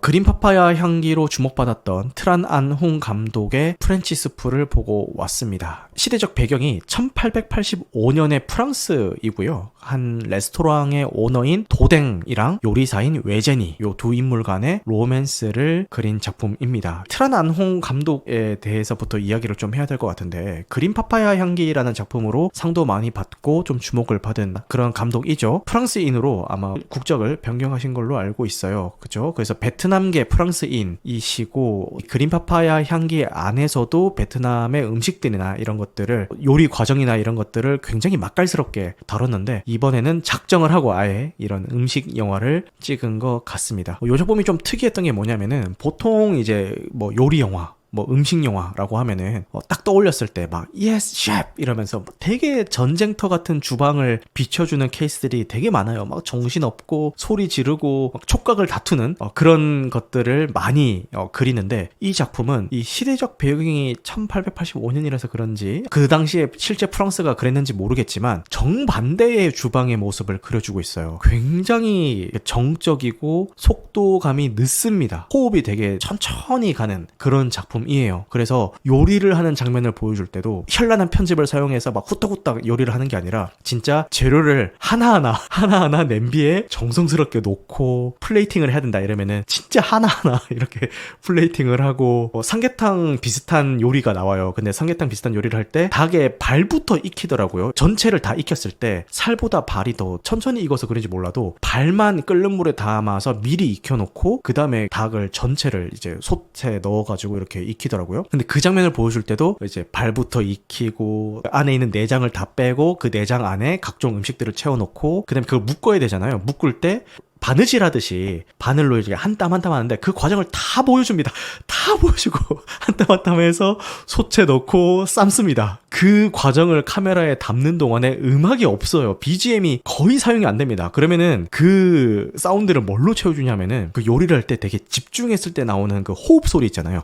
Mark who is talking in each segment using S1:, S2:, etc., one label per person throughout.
S1: 그린 파파야 향기로 주목받았던 트란 안홍 감독의 프렌치 스프를 보고 왔습니다. 시대적 배경이 1885년의 프랑스이고요. 한 레스토랑의 오너인 도댕이랑 요리사인 외제니, 요 두 인물 간의 로맨스를 그린 작품입니다. 트란 안홍 감독에 대해서부터 이야기를 좀 해야 될 것 같은데, 그린 파파야 향기라는 작품으로 상도 많이 받고 좀 주목을 받은 그런 감독이죠. 프랑스인으로 아마 국적을 변경하신 걸로 알고 있어요. 그죠? 그래서 베트남계 프랑스인이시고, 그린 파파야 향기 안에서도 베트남의 음식들이나 이런 것들을, 요리 과정이나 이런 것들을 굉장히 맛깔스럽게 다뤘는데, 이번에는 작정을 하고 아예 이런 음식 영화를 찍은 것 같습니다. 이 작품이 좀 특이했던 게 뭐냐면은, 보통 이제 뭐 요리 영화, 뭐 음식 영화라고 하면은 딱 떠올렸을 때 막 yes chef 이러면서 되게 전쟁터 같은 주방을 비춰주는 케이스들이 되게 많아요. 막 정신없고 소리 지르고 막 촉각을 다투는 그런 것들을 많이 그리는데, 이 작품은 이 시대적 배경이 1885년이라서 그런지 그 당시에 실제 프랑스가 그랬는지 모르겠지만 정반대의 주방의 모습을 그려주고 있어요. 굉장히 정적이고 속도감이 늦습니다. 호흡이 되게 천천히 가는 그런 작품이에요. 그래서 요리를 하는 장면을 보여줄 때도 현란한 편집을 사용해서 막 후딱후딱 요리를 하는 게 아니라 진짜 재료를 하나하나 냄비에 정성스럽게 놓고 플레이팅을 해야 된다 이러면은 진짜 하나하나 이렇게 플레이팅을 하고, 삼계탕 비슷한 요리가 나와요. 근데 삼계탕 비슷한 요리를 할 때 닭의 발부터 익히더라고요. 전체를 다 익혔을 때 살보다 발이 더 천천히 익어서 그런지 몰라도 발만 끓는 물에 담아서 미리 익혀놓고 그 다음에 닭을 전체를 이제 솥에 넣어가지고 이렇게 익히더라고요. 근데 그 장면을 보여줄 때도 이제 발부터 익히고 안에 있는 내장을 다 빼고 그 내장 안에 각종 음식들을 채워놓고 그다음에 그걸 묶어야 되잖아요. 묶을 때 바느질 하듯이 바늘로 이렇게 한 땀 한 땀 하는데 그 과정을 다 보여줍니다. 다 보여주고 한 땀 한 땀 해서 솥에 넣고 삶습니다. 그 과정을 카메라에 담는 동안에 음악이 없어요. BGM이 거의 사용이 안 됩니다. 그러면은 그 사운드를 뭘로 채워주냐면은 그 요리를 할 때 되게 집중했을 때 나오는 그 호흡 소리 있잖아요.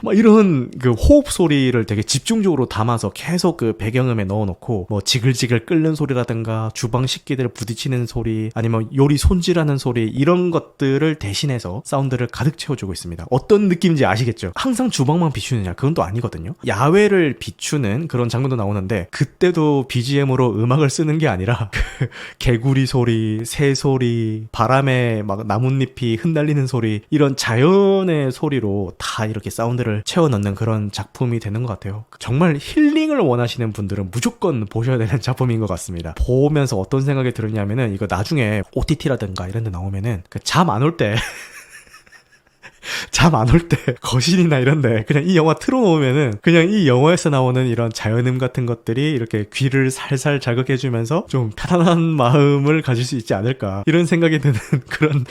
S1: 막 이런 그 호흡 소리를 되게 집중적으로 담아서 계속 그 배경음에 넣어놓고, 뭐 지글지글 끓는 소리라든가 주방 식기들 부딪히는 소리, 아니면 요리 손질하는 소리, 이런 것들을 대신해서 사운드를 가득 채워주고 있습니다. 어떤 느낌인지 아시겠죠? 항상 주방만 비추느냐? 그건 또 아니거든요. 야외를 비추는 그런 장면도 나오는데 그때도 BGM으로 음악을 쓰는 게 아니라 그 개구리 소리, 새 소리, 바람에 막 나뭇잎이 흩날리는 소리, 이런 자연의 소리로 다 이렇게 사운드를 채워 넣는 그런 작품이 되는 것 같아요. 정말 힐링을 원하시는 분들은 무조건 보셔야 되는 작품인 것 같습니다. 보면서 어떤 생각이 들었냐면은, 이거 나중에 OTT라든가 이런 데 나오면은 잠 안 올 때 잠 안 올 때 거실이나 이런데 그냥 이 영화 틀어놓으면은 그냥 이 영화에서 나오는 이런 자연음 같은 것들이 이렇게 귀를 살살 자극해주면서 좀 편안한 마음을 가질 수 있지 않을까, 이런 생각이 드는 그런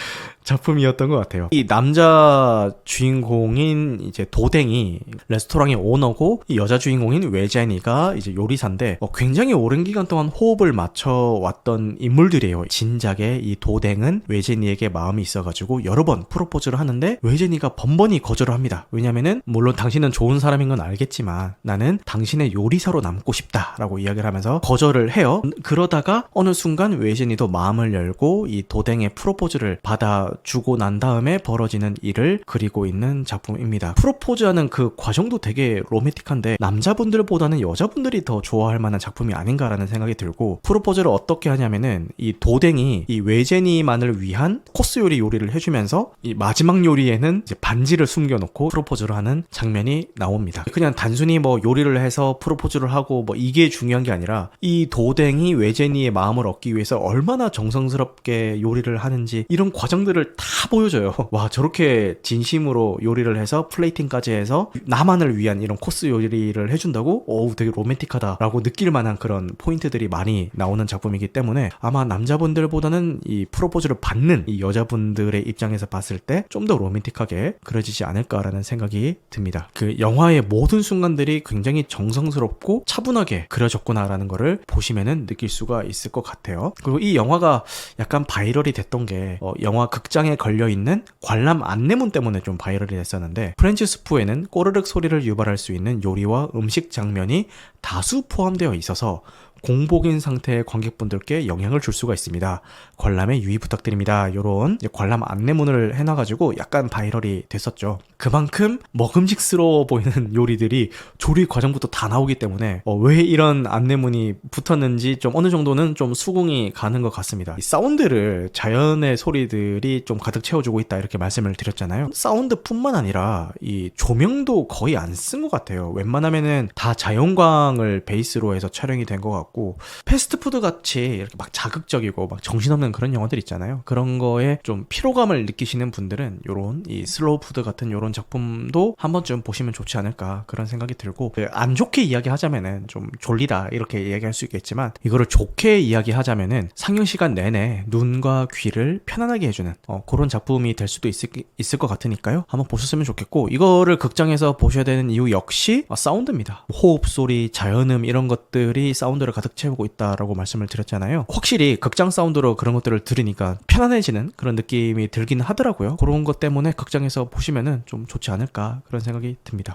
S1: 작품이었던 것 같아요. 이 남자 주인공인 이제 도댕이 레스토랑의 오너고, 이 여자 주인공인 외제니가 이제 요리사인데 굉장히 오랜 기간 동안 호흡을 맞춰왔던 인물들이에요. 진작에 이 도댕은 외제니에게 마음이 있어가지고 여러 번 프로포즈를 하는데 외제니가 번번이 거절을 합니다. 왜냐면은 물론 당신은 좋은 사람인 건 알겠지만 나는 당신의 요리사로 남고 싶다라고 이야기를 하면서 거절을 해요. 그러다가 어느 순간 외제니도 마음을 열고 이 도댕의 프로포즈를 받아주고 난 다음에 벌어지는 일을 그리고 있는 작품입니다. 프로포즈하는 그 과정도 되게 로맨틱한데 남자분들보다는 여자분들이 더 좋아할 만한 작품이 아닌가라는 생각이 들고, 프로포즈를 어떻게 하냐면은 이 도댕이 이 외제니만을 위한 코스 요리를 해주면서 이 마지막 요리에는 이제 반지를 숨겨놓고 프로포즈를 하는 장면이 나옵니다. 그냥 단순히 뭐 요리를 해서 프로포즈를 하고 뭐 이게 중요한 게 아니라 이 도댕이 외제니의 마음을 얻기 위해서 얼마나 정성스럽게 요리를 하는지 이런 과정들을 다 보여줘요. 와, 저렇게 진심으로 요리를 해서 플레이팅까지 해서 나만을 위한 이런 코스 요리를 해준다고? 어우, 되게 로맨틱하다라고 느낄 만한 그런 포인트들이 많이 나오는 작품이기 때문에 아마 남자분들보다는 이 프로포즈를 받는 이 여자분들의 입장에서 봤을 때 좀 더 로맨틱하게 그려지지 않을까라는 생각이 듭니다. 그 영화의 모든 순간들이 굉장히 정성스럽고 차분하게 그려졌구나라는 거를 보시면은 느낄 수가 있을 것 같아요. 그리고 이 영화가 약간 바이럴이 됐던 게 영화 극장에 걸려있는 관람 안내문 때문에 좀 바이럴이 됐었는데, 프렌치 스프에는 꼬르륵 소리를 유발할 수 있는 요리와 음식 장면이 다수 포함되어 있어서 공복인 상태의 관객분들께 영향을 줄 수가 있습니다. 관람에 유의 부탁드립니다. 요런 관람 안내문을 해놔가지고 약간 바이럴이 됐었죠. 그만큼 먹음직스러워 보이는 요리들이 조리 과정부터 다 나오기 때문에 왜 이런 안내문이 붙었는지 좀 어느 정도는 좀 수긍이 가는 것 같습니다. 이 사운드를 자연의 소리들이 좀 가득 채워주고 있다 이렇게 말씀을 드렸잖아요. 사운드뿐만 아니라 이 조명도 거의 안 쓴 것 같아요. 웬만하면은 다 자연광을 베이스로 해서 촬영이 된 것 같고, 패스트푸드 같이 이렇게 막 자극적이고 막 정신없는 그런 영화들 있잖아요. 그런 거에 좀 피로감을 느끼시는 분들은 요런 이 슬로우 푸드 같은 요런 작품도 한 번쯤 보시면 좋지 않을까 그런 생각이 들고, 안 좋게 이야기하자면은 좀 졸리다 이렇게 이야기할 수 있겠지만, 이거를 좋게 이야기하자면은 상영 시간 내내 눈과 귀를 편안하게 해주는 그런 작품이 될 수도 있을 것 같으니까요. 한번 보셨으면 좋겠고, 이거를 극장에서 보셔야 되는 이유 역시 사운드입니다. 호흡 소리, 자연음 이런 것들이 사운드를 가득 채우고 있다라고 말씀을 드렸잖아요. 확실히 극장 사운드로 그런 것들을 들으니까 편안해지는 그런 느낌이 들긴 하더라고요. 그런 것 때문에 극장에서 보시면은 좀 좋지 않을까 그런 생각이 듭니다.